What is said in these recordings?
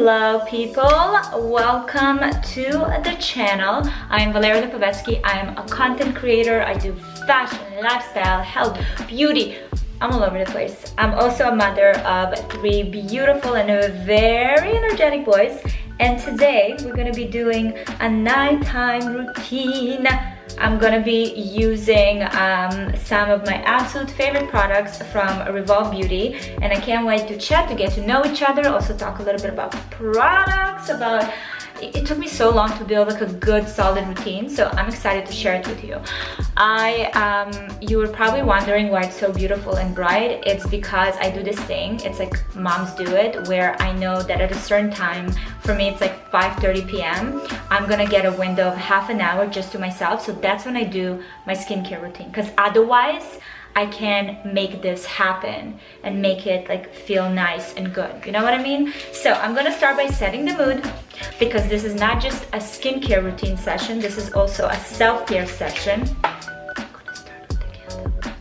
Hello people, welcome to the channel. I'm Valeria Lipovetsky. I'm a content creator. I do fashion, lifestyle, health, beauty. I'm all over the place. I'm also a mother of 3 beautiful and very energetic boys. And today we're gonna be doing a nighttime routine. I'm gonna be using some of my absolute favorite products from Revolve Beauty, and I can't wait to chat, to get to know each other, also talk a little bit about products, it took me so long to build like a good solid routine, so I'm excited to share it with you. You were probably wondering why it's so beautiful and bright. It's because I do this thing, it's like moms do it, where I know that at a certain time, for me it's like 5:30 p.m. I'm gonna get a window of half an hour just to myself, so that's when I do my skincare routine, because otherwise I can make this happen and make it like feel nice and good, you know what I mean? So I'm gonna start by setting the mood, because this is not just a skincare routine session, this is also a self-care session. I'm gonna start with the candle.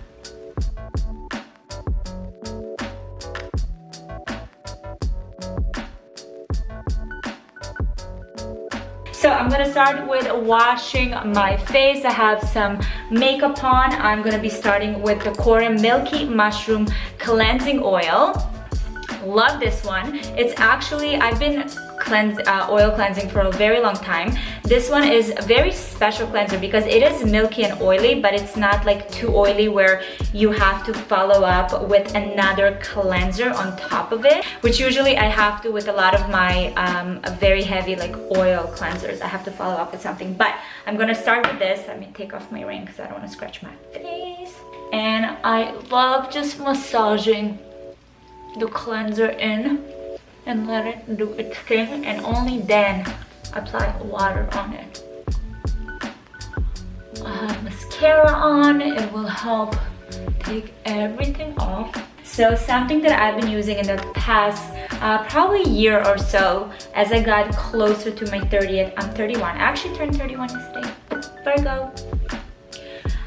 So I'm gonna start with washing my face. I have some makeup on. I'm gonna be starting with the KORA Milky Mushroom Cleansing Oil. Love this one. It's actually, I've been oil cleansing for a very long time. This one is a very special cleanser because it is milky and oily, but it's not like too oily where you have to follow up with another cleanser on top of it, which usually I have to with a lot of my very heavy like oil cleansers. I have to follow up with something, but I'm gonna start with this. Let me take off my ring because I don't want to scratch my face. And I love just massaging the cleanser in and let it do its thing, and only then apply water on it. I have mascara on, it will help take everything off. So something that I've been using in the past probably year or so, as I got closer to my 30th, I'm 31, I actually turned 31 yesterday, Virgo.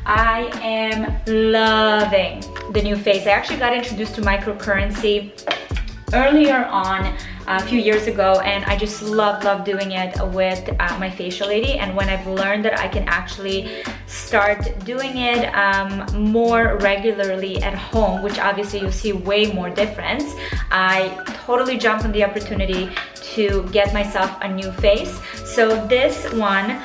I am loving the NuFACE. I actually got introduced to microcurrency earlier on a few years ago, and I just love doing it with my facial lady. And when I've learned that I can actually start doing it more regularly at home, which obviously you'll see way more difference, I totally jumped on the opportunity to get myself a NuFACE. So this one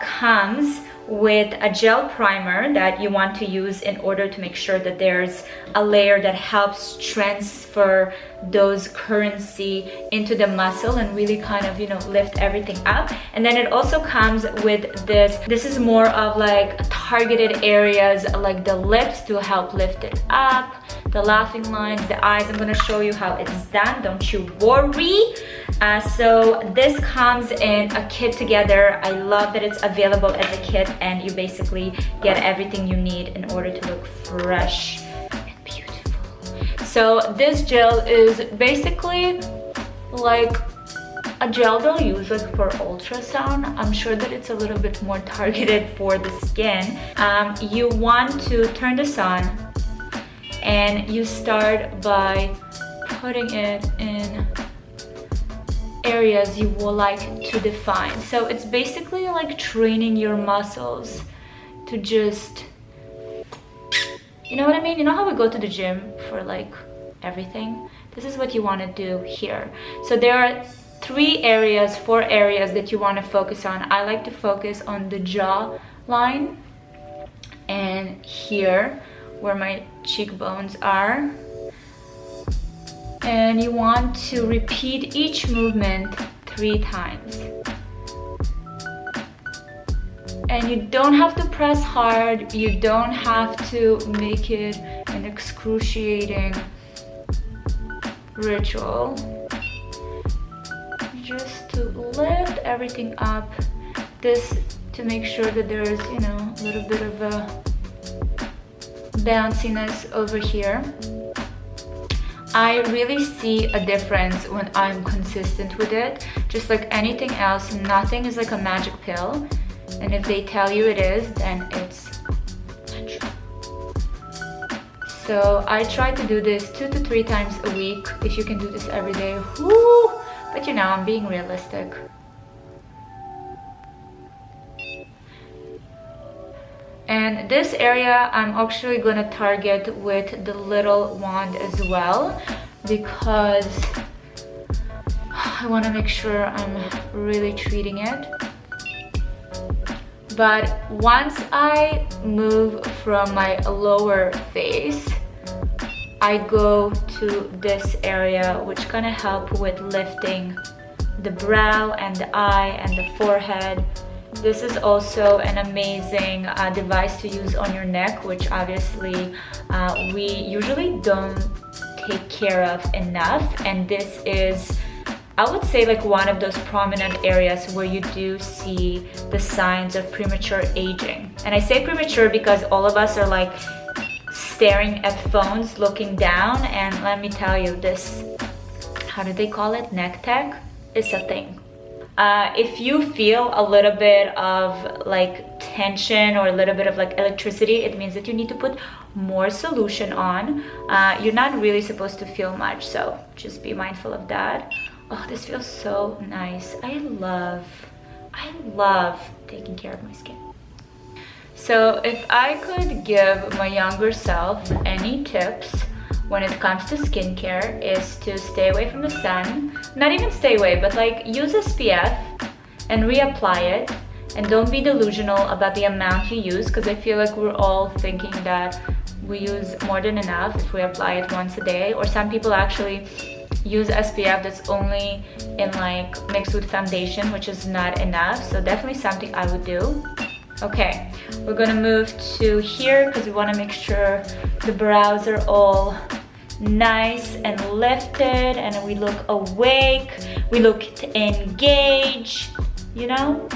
comes with a gel primer that you want to use in order to make sure that there's a layer that helps transfer those currency into the muscle and really kind of, you know, lift everything up. And then it also comes with this is more of like targeted areas like the lips to help lift it up, the laughing lines, the eyes. I'm gonna show you how it's done, don't you worry. So this comes in a kit together. I love that it's available as a kit, and you basically get everything you need in order to look fresh and beautiful. So this gel is basically like a gel they'll use like for ultrasound. I'm sure that it's a little bit more targeted for the skin. You want to turn this on, and you start by putting it in areas you will like to define. So it's basically like training your muscles to just, you know what I mean? You know how we go to the gym for like everything? This is what you want to do here. So there are 4 areas that you want to focus on. I like to focus on the jaw line and here where my cheekbones are. And you want to repeat each movement 3 times. And you don't have to press hard, you don't have to make it an excruciating ritual. Just to lift everything up, this to make sure that there's, you know, a little bit of a bounciness over here. I really see a difference when I'm consistent with it. Just like anything else, nothing is like a magic pill. And if they tell you it is, then it's not true. So I try to do this 2 to 3 times a week. If you can do this every day, whoo! But you know, I'm being realistic. And this area I'm actually gonna target with the little wand as well, because I wanna make sure I'm really treating it. But once I move from my lower face, I go to this area, which gonna help with lifting the brow and the eye and the forehead. This is also an amazing device to use on your neck, which obviously we usually don't take care of enough. And this is, I would say, like one of those prominent areas where you do see the signs of premature aging. And I say premature because all of us are like staring at phones, looking down, and let me tell you, this, how do they call it, neck tech, is a thing. If you feel a little bit of like tension or a little bit of like electricity, it means that you need to put more solution on. You're not really supposed to feel much, so just be mindful of that. Oh, this feels so nice. I love taking care of my skin. So if I could give my younger self any tips when it comes to skincare, is to stay away from the sun. Not even stay away, but like use SPF and reapply it. And don't be delusional about the amount you use, because I feel like we're all thinking that we use more than enough if we apply it once a day. Or some people actually use SPF that's only in like mixed with foundation, which is not enough. So definitely something I would do. Okay, we're gonna move to here because we want to make sure the brows are all nice and lifted and we look awake, we look engaged, you know?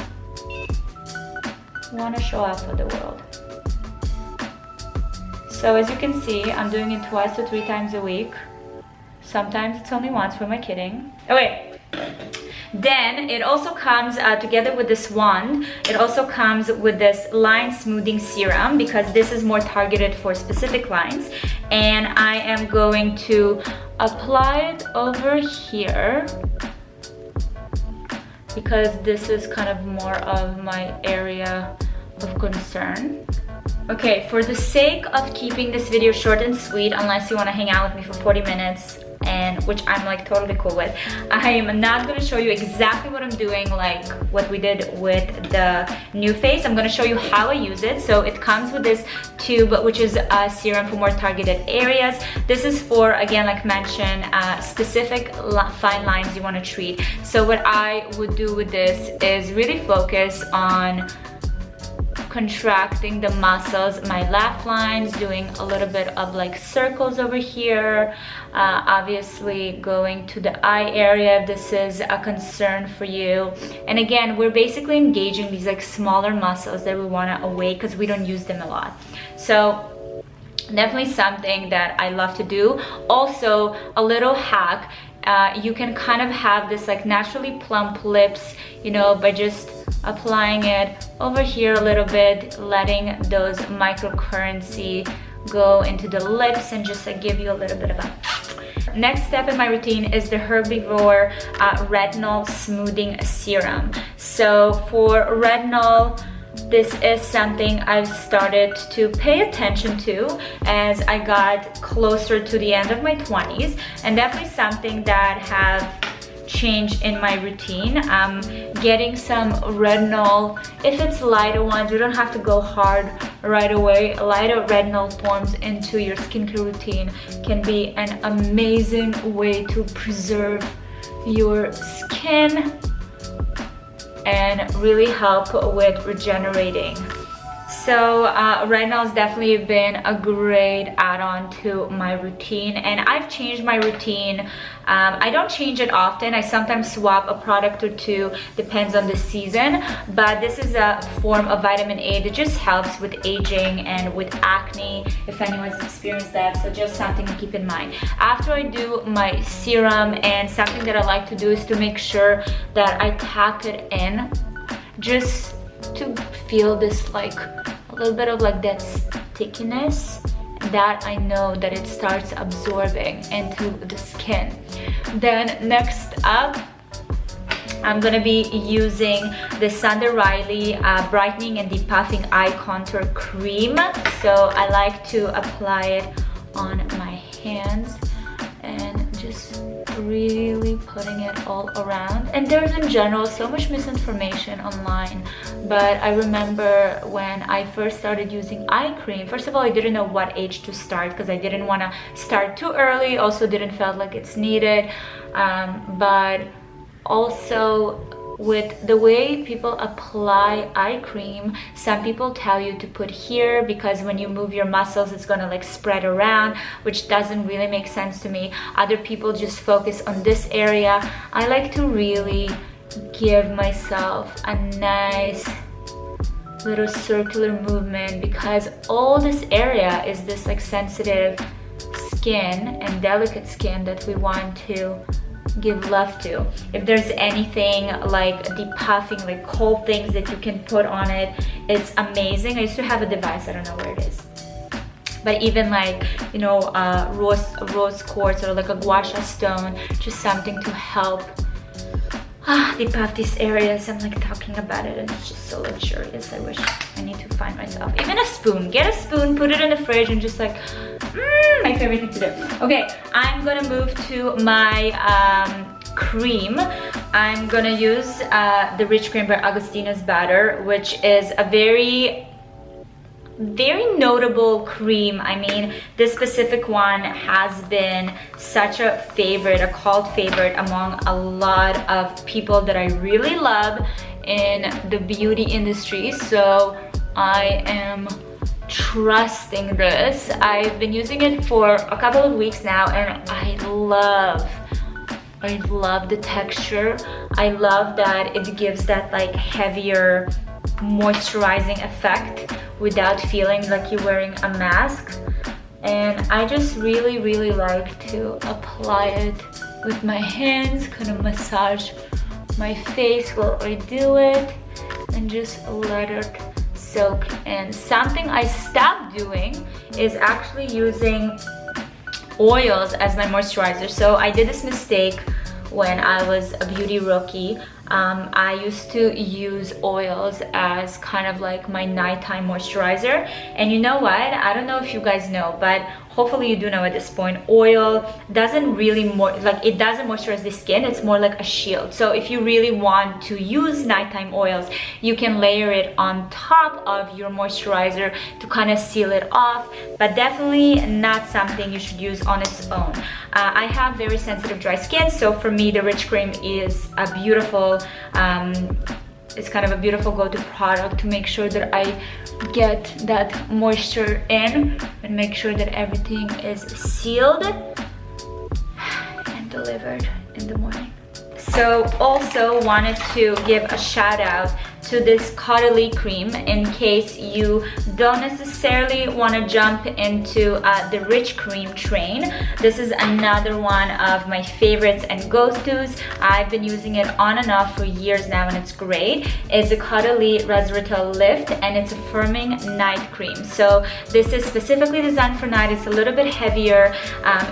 We want to show up for the world. So as you can see, I'm doing it 2 to 3 times a week. Sometimes it's only once, who am I kidding? Oh wait. Then it also comes together with this wand. It also comes with this line smoothing serum, because this is more targeted for specific lines. And I am going to apply it over here because this is kind of more of my area of concern. Okay, for the sake of keeping this video short and sweet, unless you want to hang out with me for 40 minutes, and which I'm like totally cool with, I am not going to show you exactly what I'm doing like what we did with the NuFACE. I'm going to show you how I use it. So it comes with this tube, which is a serum for more targeted areas. This is for, again, like mentioned, specific fine lines you want to treat. So what I would do with this is really focus on contracting the muscles, my laugh lines, doing a little bit of like circles over here, obviously going to the eye area if this is a concern for you. And again, we're basically engaging these like smaller muscles that we want to awake because we don't use them a lot. So definitely something that I love to do. Also, a little hack, you can kind of have this like naturally plump lips, you know, by just applying it over here a little bit, letting those microcurrency go into the lips and just like give you a little bit of a... Next step in my routine is the Herbivore Retinol Smoothing Serum. So for retinol, this is something I've started to pay attention to as I got closer to the end of my 20s, and definitely something that have changed in my routine. Getting some retinol, if it's lighter ones, you don't have to go hard right away. Lighter retinol forms into your skincare routine can be an amazing way to preserve your skin and really help with regenerating. So retinol has definitely been a great add-on to my routine, and I've changed my routine. I don't change it often. I sometimes swap a product or two, depends on the season, but this is a form of vitamin A that just helps with aging and with acne, if anyone's experienced that, so just something to keep in mind. After I do my serum, and something that I like to do is to make sure that I pack it in, just to feel this like a little bit of like that stickiness that I know that it starts absorbing into the skin. Then next up, I'm gonna be using the Sunday Riley Brightening and Depuffing Eye Contour Cream. So I like to apply it on my hands and just really putting it all around. And there's in general so much misinformation online, but I remember when I first started using eye cream, first of all, I didn't know what age to start because I didn't want to start too early, also didn't feel like it's needed, but also with the way people apply eye cream, some people tell you to put here because when you move your muscles it's gonna like spread around, which doesn't really make sense to me. Other people just focus on this area. I like to really give myself a nice little circular movement because all this area is this like sensitive skin and delicate skin that we want to give love to. If there's anything like depuffing, like cold things that you can put on it, it's amazing. I used to have a device, I don't know where it is, but even like, you know, rose quartz or like a gua sha stone, just something to help depuff these areas. I'm like talking about it and it's just so luxurious. I wish I need to find myself even a spoon. Get a spoon, put it in the fridge and just like my favorite thing to do. Okay, I'm gonna move to my cream. I'm gonna use the Rich Cream by Augustinus Butter, which is a very notable cream. I mean, this specific one has been such a favorite, a cult favorite among a lot of people that I really love in the beauty industry. So I am trusting this. I've been using it for a couple of weeks now and I love the texture. I love that it gives that like heavier moisturizing effect without feeling like you're wearing a mask. And I just really like to apply it with my hands, kind of massage my face while I do it and just let it soak in. Something I stopped doing is actually using oils as my moisturizer. So I did this mistake when I was a beauty rookie. I used to use oils as kind of like my nighttime moisturizer. And you know what? I don't know if you guys know, but hopefully you do know at this point, oil doesn't really it doesn't moisturize the skin. It's more like a shield. So if you really want to use nighttime oils, you can layer it on top of your moisturizer to kind of seal it off, but definitely not something you should use on its own. I have very sensitive dry skin, so for me the Rich Cream is a beautiful it's kind of a beautiful go-to product to make sure that I get that moisture in and make sure that everything is sealed and delivered in the morning. So also wanted to give a shout out to this CAUDALIE cream in case you don't necessarily want to jump into the Rich Cream train. This is another one of my favorites and go-tos. I've been using it on and off for years now and it's great. It's a CAUDALIE Resveratrol Lift and it's a firming night cream. So this is specifically designed for night. It's a little bit heavier.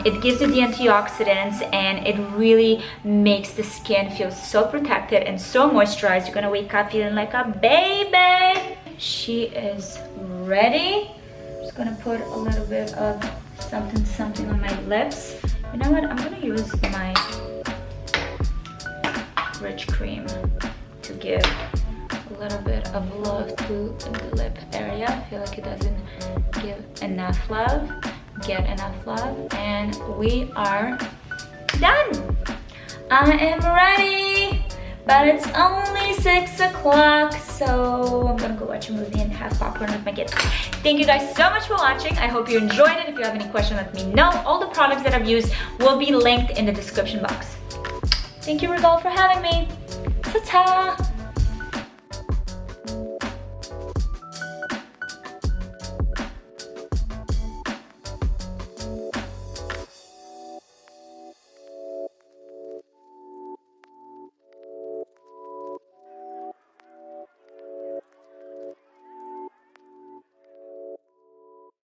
It gives you the antioxidants and it really makes the skin feel so protected and so moisturized. You're gonna wake up feeling like a baby. She is ready. Just gonna put a little bit of something on my lips. You know what? I'm gonna use my Rich Cream to give a little bit of love to the lip area. I feel like it doesn't give enough love, get enough love, and we are done. I am ready. But it's only 6 o'clock, so I'm gonna go watch a movie and have popcorn with my kids. Thank you guys so much for watching. I hope you enjoyed it. If you have any questions, let me know. All the products that I've used will be linked in the description box. Thank you, Revolve, for having me. Ta-ta!